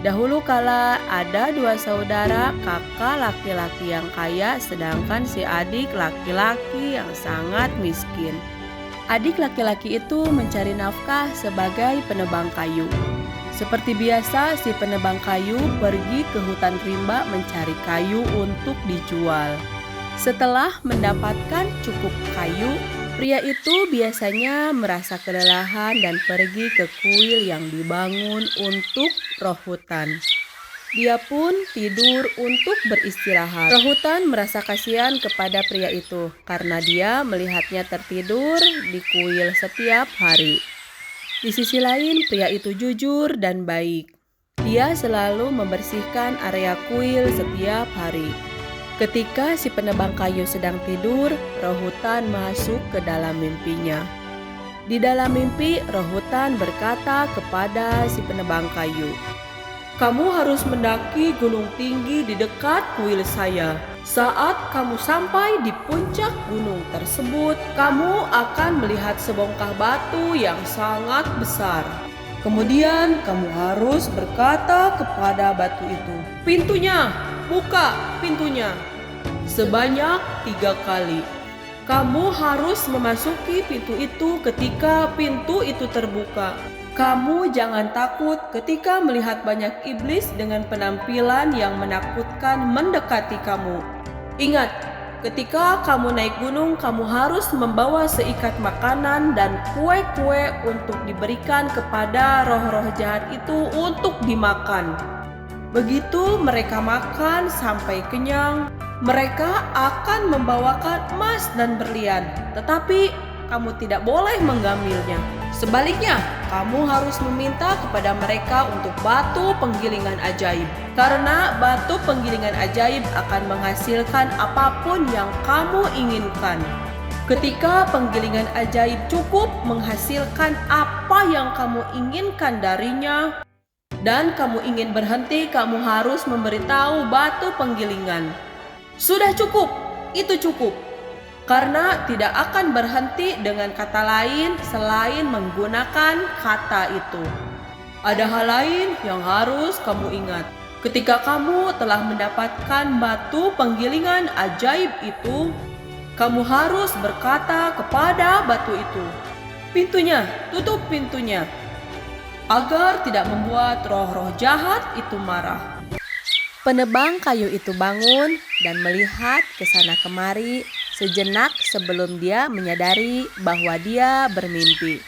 Dahulu kala ada dua saudara kakak laki-laki yang kaya, sedangkan si adik laki-laki yang sangat miskin. Adik laki-laki itu mencari nafkah sebagai penebang kayu. Seperti biasa, si penebang kayu pergi ke hutan rimba mencari kayu untuk dijual. Setelah mendapatkan cukup kayu, pria itu biasanya merasa kelelahan dan pergi ke kuil yang dibangun untuk roh hutan. Dia pun tidur untuk beristirahat. Roh hutan merasa kasihan kepada pria itu karena dia melihatnya tertidur di kuil setiap hari. Di sisi lain, pria itu jujur dan baik. Dia selalu membersihkan area kuil setiap hari. Ketika si penebang kayu sedang tidur, roh hutan masuk ke dalam mimpinya. Di dalam mimpi, roh hutan berkata kepada si penebang kayu, "Kamu harus mendaki gunung tinggi di dekat kuil saya. Saat kamu sampai di puncak gunung tersebut, kamu akan melihat sebongkah batu yang sangat besar. Kemudian kamu harus berkata kepada batu itu, 'Pintunya, buka pintunya,' sebanyak 3 kali. Kamu harus memasuki pintu itu ketika pintu itu terbuka. Kamu jangan takut ketika melihat banyak iblis dengan penampilan yang menakutkan mendekati kamu. Ingat, ketika kamu naik gunung, kamu harus membawa seikat makanan dan kue-kue untuk diberikan kepada roh-roh jahat itu untuk dimakan. Begitu mereka makan sampai kenyang, mereka akan membawakan emas dan berlian, tetapi kamu tidak boleh mengambilnya. Sebaliknya, kamu harus meminta kepada mereka untuk batu penggilingan ajaib, karena batu penggilingan ajaib akan menghasilkan apapun yang kamu inginkan. Ketika penggilingan ajaib cukup menghasilkan apa yang kamu inginkan darinya, dan kamu ingin berhenti, kamu harus memberitahu batu penggilingan, 'Sudah cukup, itu cukup,' karena tidak akan berhenti dengan kata lain selain menggunakan kata itu. Ada hal lain yang harus kamu ingat. Ketika kamu telah mendapatkan batu penggilingan ajaib itu, kamu harus berkata kepada batu itu, 'Pintunya, tutup pintunya,' agar tidak membuat roh-roh jahat itu marah." Penebang kayu itu bangun dan melihat ke sana kemari sejenak sebelum dia menyadari bahwa dia bermimpi.